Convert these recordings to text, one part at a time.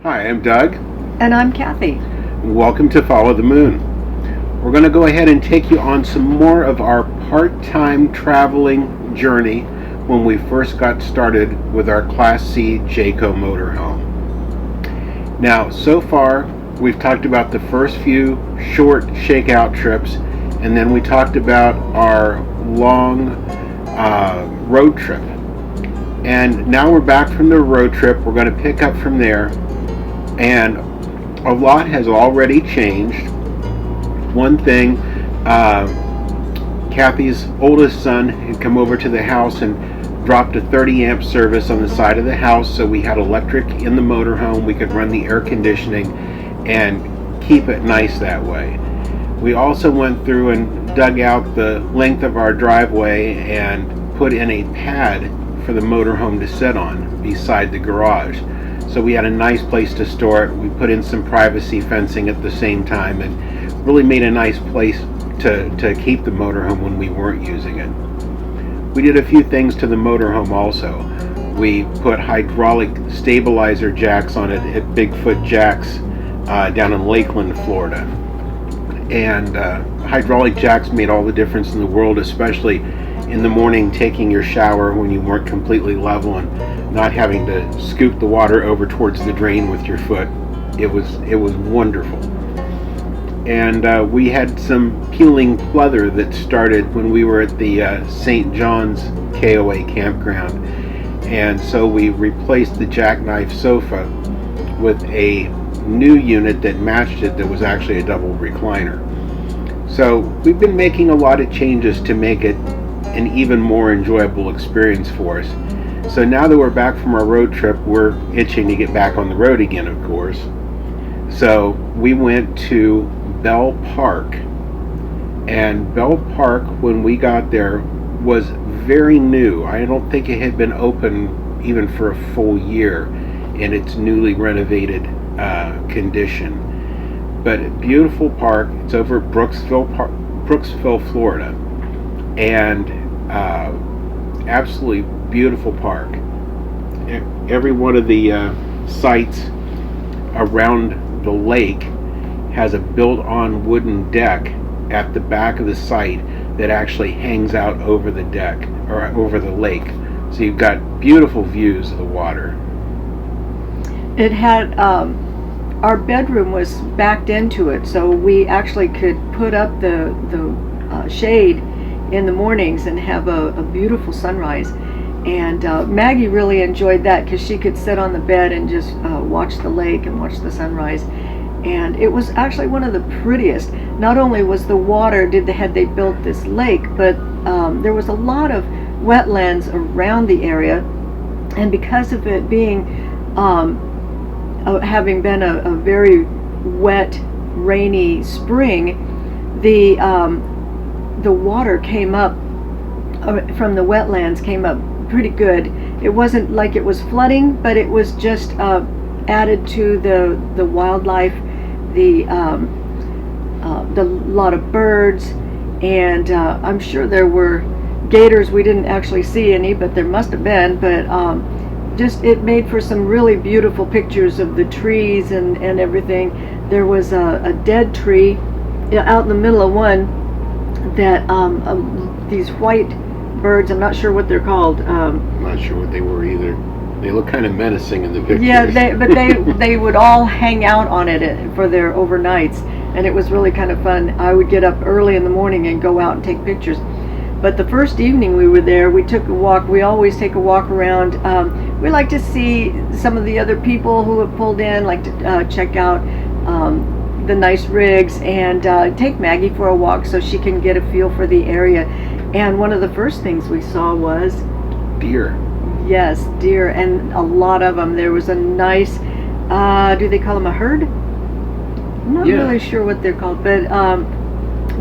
Hi, I'm Doug. And I'm Cathy. Welcome to Follow the Moon. We're going to go ahead and take you on some more of our part-time traveling journey when we first got started with our Class C Jayco Motorhome. Now, so far, we've talked about the first few short shakeout trips, and then we talked about our long road trip. And now we're back from the road trip. We're going to pick up from there. And a lot has already changed. One thing, Cathy's oldest son had come over to the house and dropped a 30 amp service on the side of the house, so we had electric in the motorhome. We could run the air conditioning and keep it nice that way. We also went through and dug out the length of our driveway and put in a pad for the motorhome to sit on beside the garage. So we had a nice place to store it. We put in some privacy fencing at the same time and really made a nice place to keep the motorhome when we weren't using it. We did a few things to the motorhome also. We put hydraulic stabilizer jacks on it at Bigfoot Jacks down in Lakeland, Florida. And hydraulic jacks made all the difference in the world, especially in the morning taking your shower when you weren't completely level and not having to scoop the water over towards the drain with your foot. It was wonderful. And we had some peeling pleather that started when we were at the St. John's KOA campground. And so we replaced the jackknife sofa with a new unit that matched it that was actually a double recliner. So we've been making a lot of changes to make it an even more enjoyable experience for us. So now that we're back from our road trip, we're itching to get back on the road again, of course. So we went to Belle Parc. And Belle Parc, when we got there, was very new. I don't think it had been open even for a full year in its newly renovated condition. But a beautiful park. It's over at Brooksville, Florida. And absolutely beautiful park. Every one of the sites around the lake has a built-on wooden deck at the back of the site that actually hangs out over the deck or over the lake. So you've got beautiful views of the water. It had, our bedroom was backed into it, so we actually could put up the shade in the mornings and have a beautiful sunrise. And Maggie really enjoyed that because she could sit on the bed and just watch the lake and watch the sunrise. And it was actually one of the prettiest. Not only was the water, had they built this lake, but there was a lot of wetlands around the area. And because of it being, having been a very wet, rainy spring, the water came up from the wetlands, came up pretty good. It wasn't like it was flooding, but it was just added to the wildlife, the lot of birds, and I'm sure there were gators. We didn't actually see any, but there must have been. But just it made for some really beautiful pictures of the trees and everything. There was a dead tree out in the middle of one that these white birds, I'm not sure what they're called. I'm not sure what they were either. They look kind of menacing in the pictures. Yeah, they would all hang out on it for their overnights, and it was really kind of fun. I would get up early in the morning and go out and take pictures. But the first evening we were there, we took a walk. We always take a walk around. We like to see some of the other people who have pulled in, like to check out the nice rigs, and take Maggie for a walk so she can get a feel for the area. And one of the first things we saw was deer. Yes, deer, and a lot of them. There was a nice, do they call them a herd? I'm not really sure what they're called, but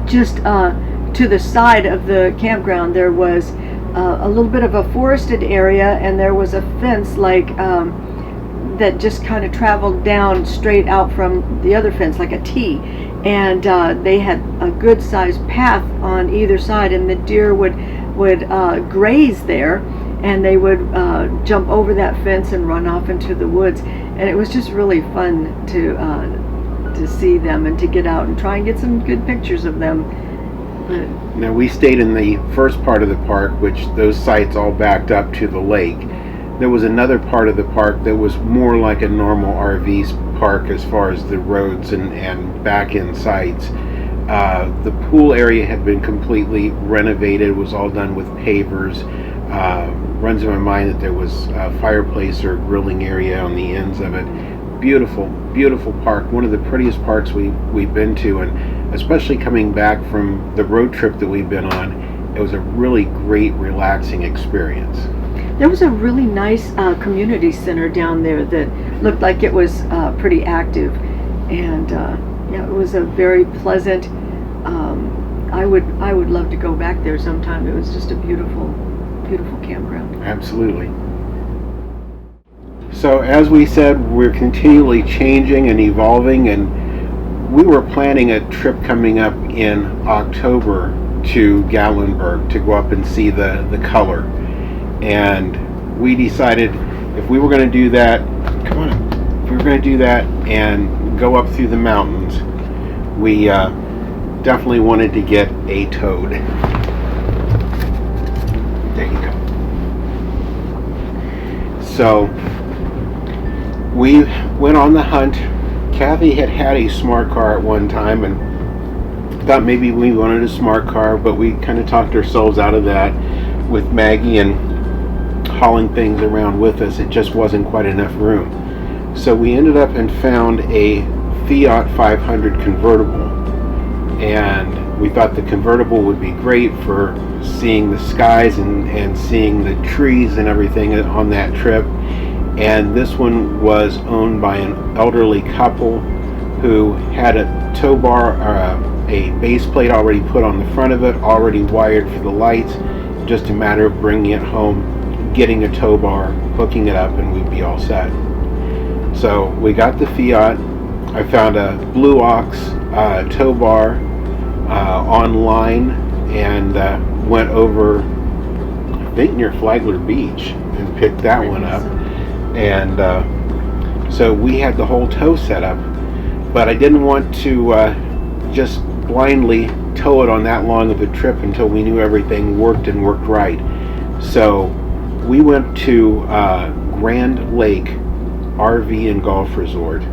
just to the side of the campground there was a little bit of a forested area, and there was a fence like that just kind of traveled down straight out from the other fence like a T, and they had a good sized path on either side, and the deer would graze there, and they would jump over that fence and run off into the woods. and it was just really fun to see them and to get out and try and get some good pictures of them. But now, we stayed in the first part of the park, which those sites all backed up to the lake. There was another part of the park that was more like a normal RV park as far as the roads and back-end sites. The pool area had been completely renovated. It was all done with pavers. Runs in my mind that there was a fireplace or grilling area on the ends of it. Beautiful, beautiful park. One of the prettiest parks we've been to, and especially coming back from the road trip that we've been on, it was a really great, relaxing experience. there was a really nice community center down there that looked like it was pretty active, and yeah, it was a very pleasant. I would love to go back there sometime. It was just a beautiful, beautiful campground. Absolutely. So as we said, we're continually changing and evolving, and we were planning a trip coming up in October to Gatlinburg to go up and see the color. And we decided if we were going to do that, if we were going to do that and go up through the mountains, we definitely wanted to get a toad. There you go. So we went on the hunt. Cathy had a smart car at one time and thought maybe we wanted a smart car, but we kind of talked ourselves out of that with Maggie and hauling things around with us. It just wasn't quite enough room. So we ended up and found a Fiat 500 convertible, and we thought the convertible would be great for seeing the skies and seeing the trees and everything on that trip. And this one was owned by an elderly couple who had a tow bar, a base plate already put on the front of it, already wired for the lights. Just a matter of bringing it home, getting a tow bar, hooking it up, and we'd be all set. So we got the Fiat. I found a Blue Ox tow bar online and went over, I think, near Flagler Beach and picked that one up. And so we had the whole tow set up, but I didn't want to just blindly tow it on that long of a trip until we knew everything worked and worked right. So we went to Grand Lake RV and Golf Resort,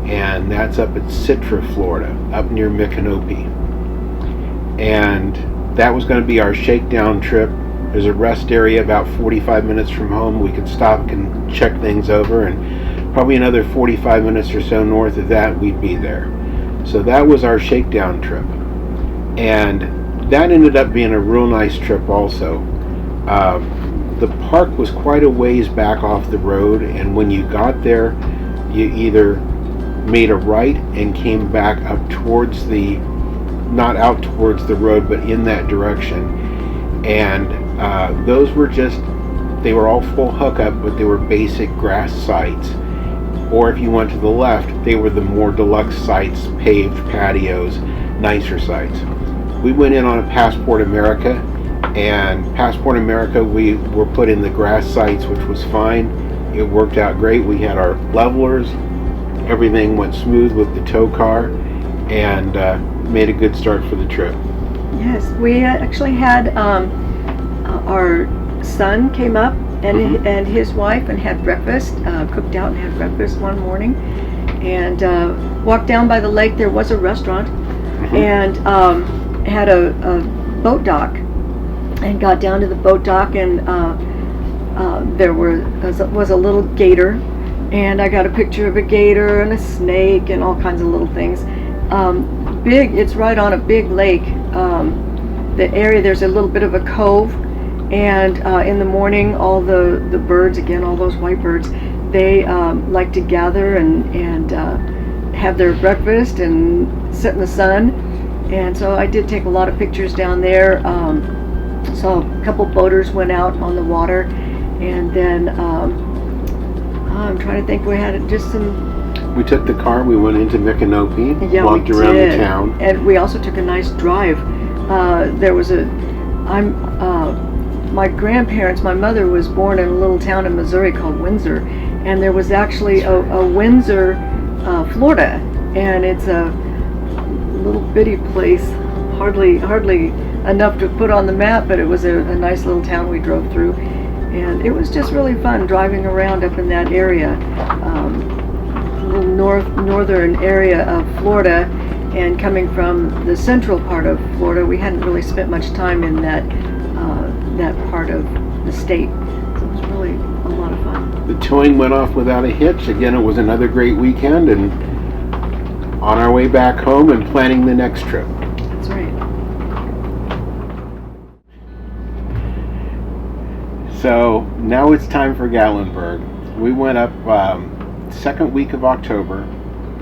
and that's up at Citra, Florida, up near Micanopy. And that was going to be our shakedown trip. There's a rest area about 45 minutes from home. We could stop and check things over, and probably another 45 minutes or so north of that, we'd be there. So that was our shakedown trip. And that ended up being a real nice trip also. The park was quite a ways back off the road, and when you got there, you either made a right and came back up towards not out towards the road, but in that direction. And those were they were all full hookup, but they were basic grass sites. Or if you went to the left, they were the more deluxe sites, paved patios, nicer sites. We went in on a Passport America, and Passport America, we were put in the grass sites, which was fine. It worked out great. We had our levelers. Everything went smooth with the tow car, and made a good start for the trip. Yes, we actually had our son came up and his wife and had breakfast, cooked out and had breakfast one morning, and walked down by the lake. There was a restaurant, and had a boat dock, and got down to the boat dock, and there was a little gator, and I got a picture of a gator and a snake and all kinds of little things. It's right on a big lake. The area, there's a little bit of a cove, and in the morning all the birds, again, all those white birds, they like to gather and have their breakfast and sit in the sun. And so I did take a lot of pictures down there. So a couple boaters went out on the water, and then I'm trying to think, we had just some. We took the car, we went into Micanopy, Yeah, walked around the town. And we also took a nice drive. My grandparents, my mother was born in a little town in Missouri called Windsor, and there was actually a Windsor, Florida, and it's a little bitty place, hardly enough to put on the map, but it was a nice little town we drove through, and it was just really fun driving around up in that area, little northern area of Florida, and coming from the central part of Florida, we hadn't really spent much time in that part of the state, so it was really a lot of fun. The towing went off without a hitch. Again, it was another great weekend, and on our way back home and planning the next trip. That's right. So now it's time for Gatlinburg. We went up second week of October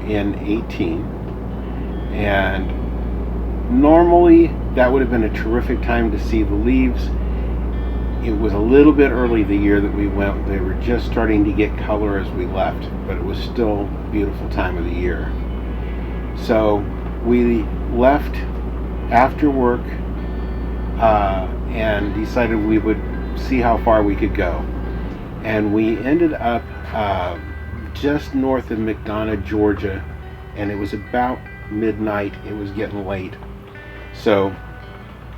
in 18, and normally that would have been a terrific time to see the leaves. It was a little bit early the year that we went. They were just starting to get color as we left, but it was still a beautiful time of the year. So we left after work and decided we would see how far we could go. And we ended up just north of McDonough, Georgia, and it was about midnight. It was getting late. So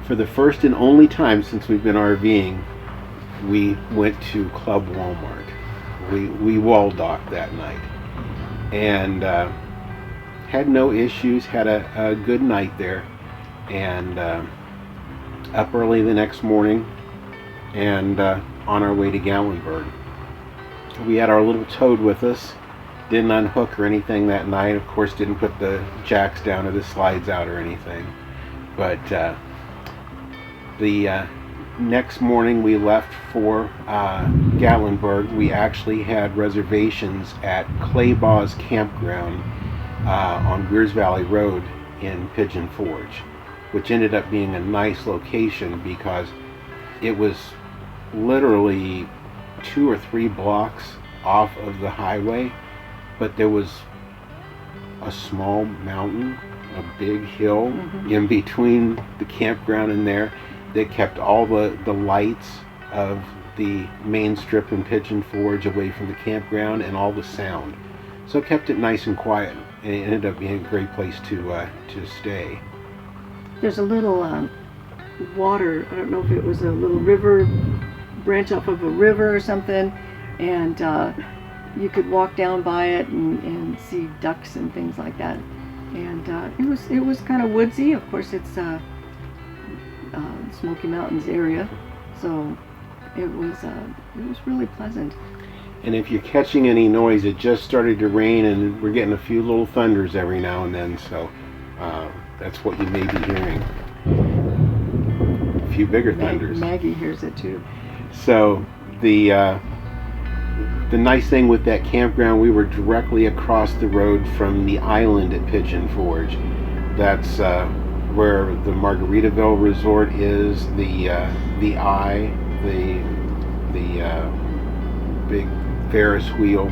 for the first and only time since we've been RVing, we went to Club Walmart. We wall docked that night, and had no issues, had a good night there, and up early the next morning, and on our way to Gatlinburg. We had our little Toad with us, didn't unhook or anything that night, of course didn't put the jacks down or the slides out or anything, but the next morning we left for Gatlinburg. We actually had reservations at Clayboughs campground on Weirs Valley Road in Pigeon Forge, which ended up being a nice location because it was literally 2 or 3 blocks off of the highway, but there was a small mountain, a big hill in between the campground and there that kept all the lights of the main strip in Pigeon Forge away from the campground and all the sound. So it kept it nice and quiet, and it ended up being a great place to stay. There's a little water, I don't know if it was a little river, branch off of a river or something, and you could walk down by it and see ducks and things like that. And it was kind of woodsy. Of course, it's Smoky Mountains area, so it was really pleasant. And if you're catching any noise, it just started to rain, and we're getting a few little thunders every now and then, so that's what you may be hearing. A few bigger thunders. Maggie hears it too. So the nice thing with that campground, we were directly across the road from the island at Pigeon Forge. That's where the Margaritaville Resort is, the Eye, the big Ferris wheel,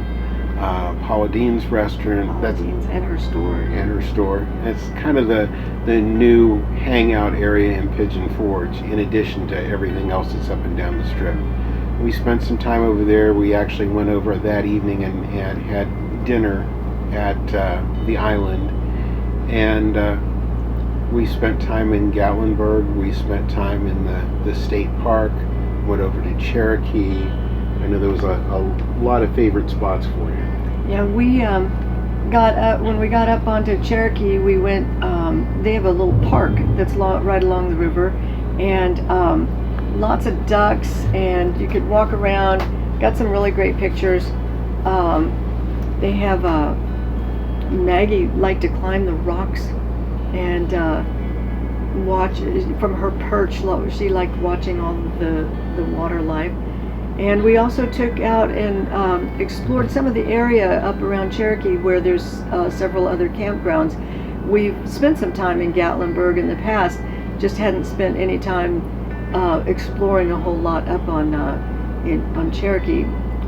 Paula Dean's restaurant. That's and her store. And her store. It's kind of the new hangout area in Pigeon Forge, in addition to everything else that's up and down the strip. We spent some time over there. We actually went over that evening and had dinner at the island, and we spent time in Gatlinburg. We spent time in the state park, went over to Cherokee. I know there was a lot of favorite spots for you. Yeah, we got up, when we got up onto Cherokee, we went, they have a little park that's right along the river, and lots of ducks, and you could walk around, got some really great pictures. They have, Maggie liked to climb the rocks and watch from her perch. She liked watching all the water life. And we also took out and explored some of the area up around Cherokee where there's several other campgrounds. We've spent some time in Gatlinburg in the past, just hadn't spent any time exploring a whole lot up on Cherokee,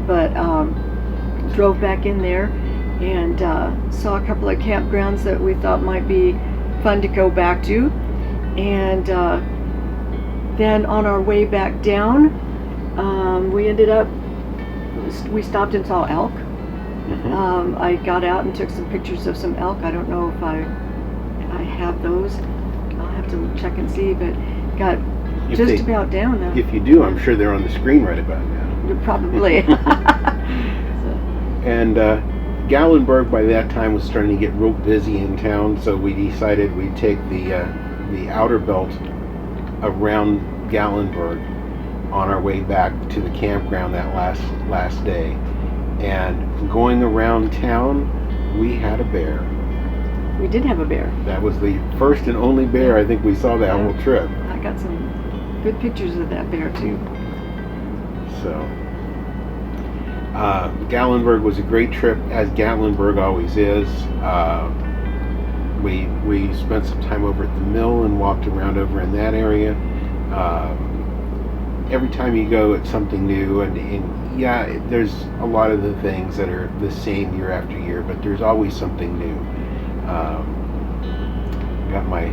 but drove back in there and saw a couple of campgrounds that we thought might be fun to go back to. And then on our way back down, we ended up We stopped and saw elk. I got out and took some pictures of some elk. I don't know if I have those. I'll have to check and see, but got just about down now. If you do, I'm sure they're on the screen right about now. Probably. And Gatlinburg by that time was starting to get real busy in town, so we decided we'd take the outer belt around Gatlinburg on our way back to the campground that last day. And going around town, we had a bear. We did have a bear. That was the first and only bear I think we saw that whole trip. I got some good pictures of that bear too. So, Gatlinburg was a great trip, as Gatlinburg always is. We spent some time over at the mill and walked around over in that area. Every time you go, it's something new, and yeah, there's a lot of the things that are the same year after year, but there's always something new. Got my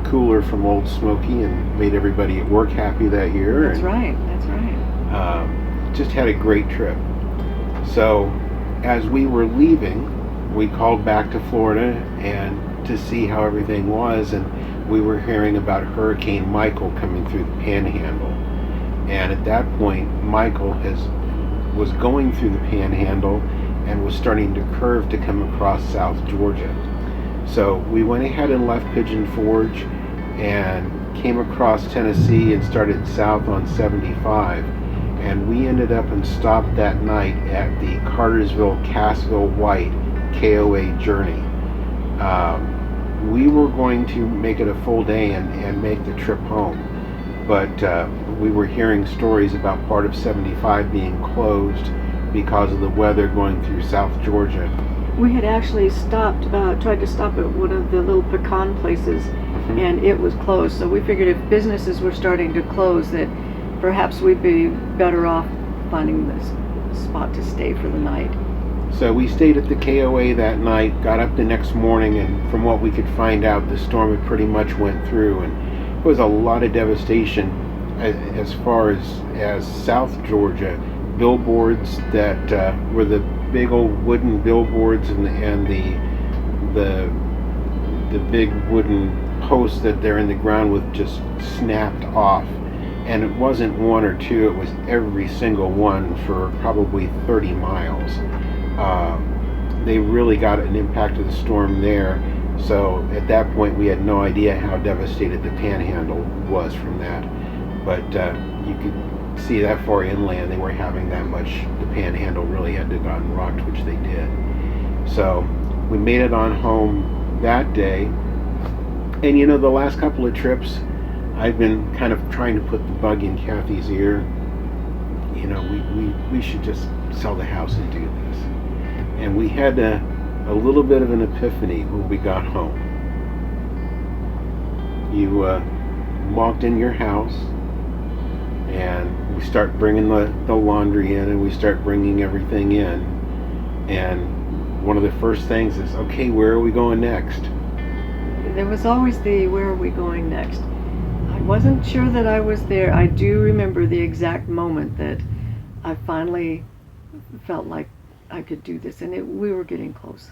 cooler from Old Smokey and made everybody at work happy that year. That's right. Just had a great trip. So as we were leaving, we called back to Florida and to see how everything was, and we were hearing about Hurricane Michael coming through the Panhandle. And at that point, Michael was going through the Panhandle and was starting to curve to come across South Georgia. So we went ahead and left Pigeon Forge and came across Tennessee and started south on 75. And we ended up and stopped that night at the Cartersville-Cassville White KOA journey. We were going to make it a full day and make the trip home. But we were hearing stories about part of 75 being closed because of the weather going through South Georgia. We had actually tried to stop at one of the little pecan places, and it was closed. So we figured if businesses were starting to close, that perhaps we'd be better off finding this spot to stay for the night. So we stayed at the KOA that night, got up the next morning, and from what we could find out, the storm had pretty much went through, and it was a lot of devastation as far as South Georgia. Billboards that were the big old wooden billboards and the big wooden posts that they're in the ground with just snapped off. And it wasn't one or two, it was every single one for probably 30 miles. They really got an impact of the storm there. So at that point we had no idea how devastated the Panhandle was from that. But you could see that far inland they were having that much. The Panhandle really had to have gotten rocked, which they did. So we made it on home that day. And you know, the last couple of trips I've been kind of trying to put the bug in Cathy's ear. You know, we should just sell the house and do this. And we had a little bit of an epiphany when we got home. You walked in your house, and we start bringing the laundry in, and we start bringing everything in. And one of the first things is, okay, where are we going next? There was always the where are we going next. I wasn't sure that I was there. I do remember the exact moment that I finally felt like I could do this, and we were getting close.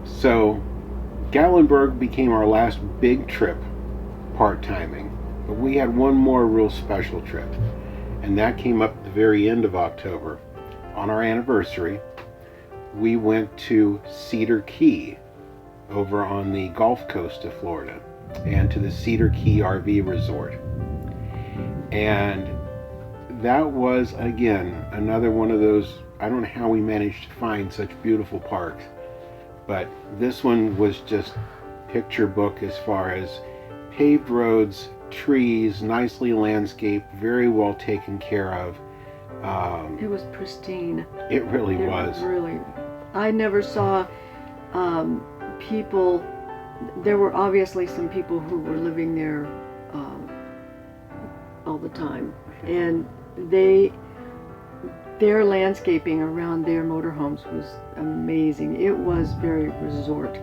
So Gatlinburg became our last big trip, part-timing, but we had one more real special trip, and that came up at the very end of October. On our anniversary, we went to Cedar Key over on the Gulf Coast of Florida, and to the Cedar Key RV Resort. And that was, again, another one of those, I don't know how we managed to find such beautiful parks, but this one was just picture book as far as paved roads, trees, nicely landscaped, very well taken care of. It was pristine. It really was. Really. I never saw people. There were obviously some people who were living there all the time, and their landscaping around their motorhomes was amazing. It was very resort.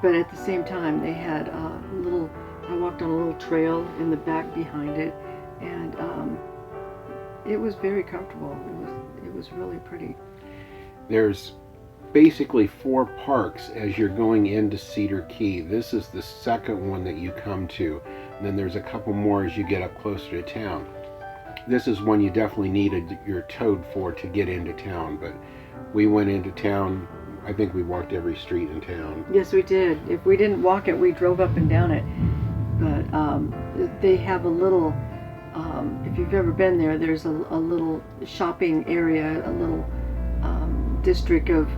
but at the same time, they had I walked on a little trail in the back behind it, and it was very comfortable. It was really pretty. There's basically 4 parks as you're going into Cedar Key. This is the second one that you come to, and then there's a couple more as you get up closer to town. This is one you definitely needed your toad for to get into town, but we went into town. I think we walked every street in town. Yes, we did. If we didn't walk it, we drove up and down it. But they have a little, if you've ever been there, there's a little shopping area, a little district of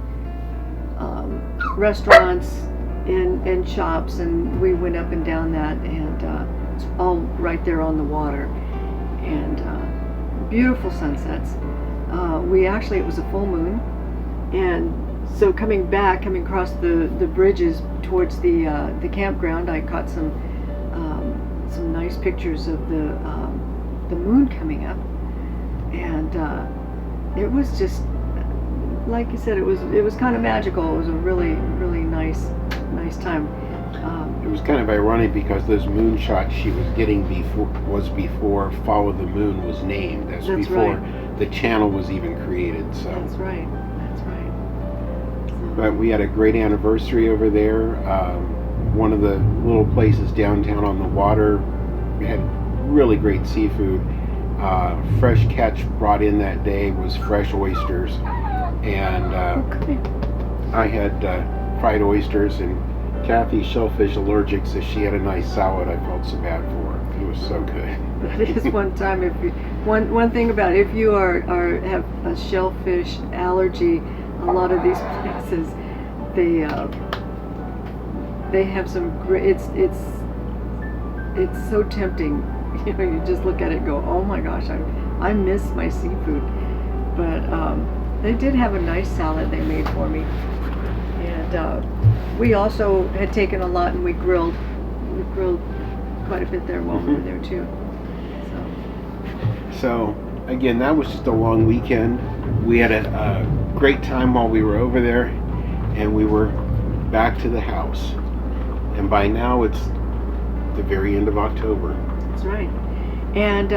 restaurants and shops, and we went up and down that, and it's all right there on the water, and beautiful sunsets. It was a full moon, and so coming across the bridges towards the campground, I caught some nice pictures of the moon coming up, and it was just, like you said, it was kind of magical. It was a really, really nice time. It was kind of ironic because those moon shots she was getting before Follow the Moon was named. That's before right. The channel was even created. So That's right. So, but we had a great anniversary over there. One of the little places downtown on the water had really great seafood. Fresh catch brought in that day was fresh oysters, and I had fried oysters, and Cathy's shellfish allergic, so she had a nice salad. I felt so bad for her. It was so good. That is one time. One thing about it, if you have a shellfish allergy, a lot of these places they have some great. It's so tempting. You know, you just look at it and go, oh my gosh, I miss my seafood. But they did have a nice salad they made for me, and we also had taken a lot, and we grilled quite a bit there while we were there too. So again, that was just a long weekend. We had a great time while we were over there, and we were back to the house. And by now it's the very end of October. That's right. And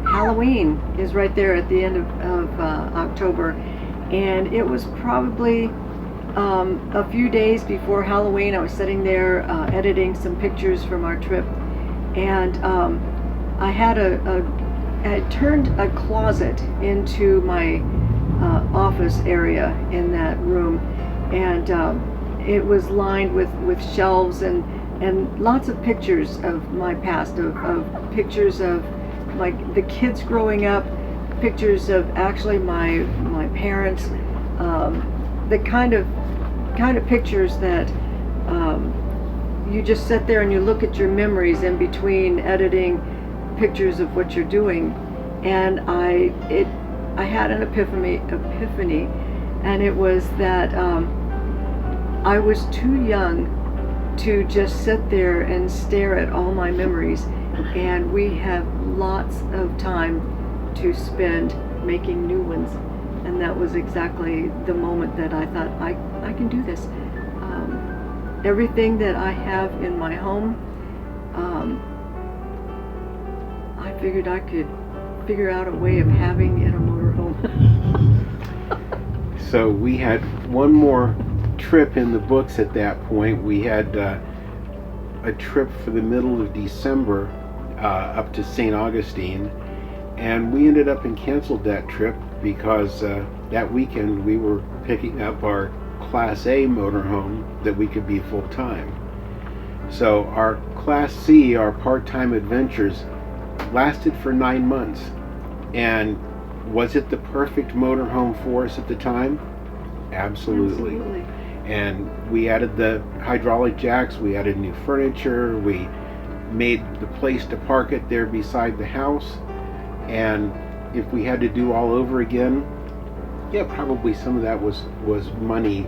Halloween is right there at the end of October. And it was probably a few days before Halloween. I was sitting there editing some pictures from our trip. And I had I turned a closet into my office area in that room. And it was lined with shelves and lots of pictures of my past, of pictures of the kids growing up, pictures of actually my parents, the kind of pictures that you just sit there and you look at your memories in between editing pictures of what you're doing. And I had an epiphany, and it was that I was too young to just sit there and stare at all my memories, and we have lots of time to spend making new ones. And that was exactly the moment that I thought, I can do this. Everything that I have in my home, I figured I could figure out a way of having in a motorhome. So we had one more trip in the books at that point. We had a trip for the middle of December up to St. Augustine, and we ended up and canceled that trip because that weekend we were picking up our Class A motorhome that we could be full-time. So our Class C, our part-time adventures, lasted for 9 months. And was it the perfect motorhome for us at the time? Absolutely. And we added the hydraulic jacks, we added new furniture, we made the place to park it there beside the house. And if we had to do all over again, yeah, probably some of that was money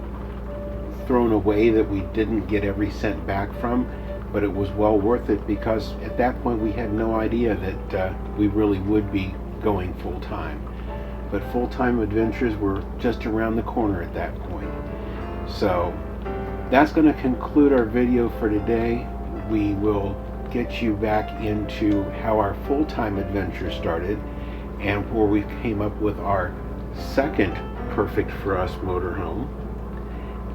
thrown away that we didn't get every cent back from, but it was well worth it because at that point we had no idea that we really would be going full-time. But full-time adventures were just around the corner at that point. So that's going to conclude our video for today. We will get you back into how our full-time adventure started and where we came up with our second perfect for us motorhome.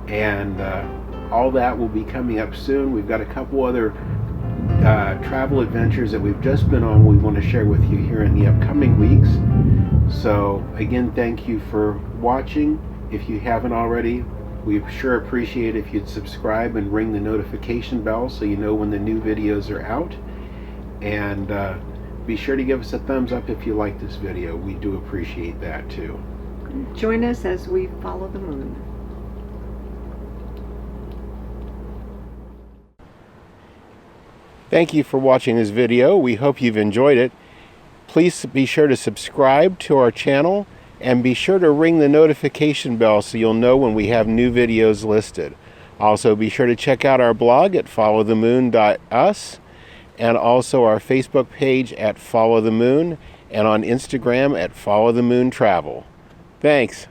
And all that will be coming up soon. We've got a couple other travel adventures that we've just been on we want to share with you here in the upcoming weeks. So again, thank you for watching. If you haven't already, we sure appreciate if you'd subscribe and ring the notification bell so you know when the new videos are out. And be sure to give us a thumbs up if you like this video. We do appreciate that too. Join us as we follow the moon. Thank you for watching this video. We hope you've enjoyed it. Please be sure to subscribe to our channel and be sure to ring the notification bell so you'll know when we have new videos listed. Also, be sure to check out our blog at followthemoon.us and also our Facebook page at Follow the Moon and on Instagram at Follow the Moon Travel. Thanks.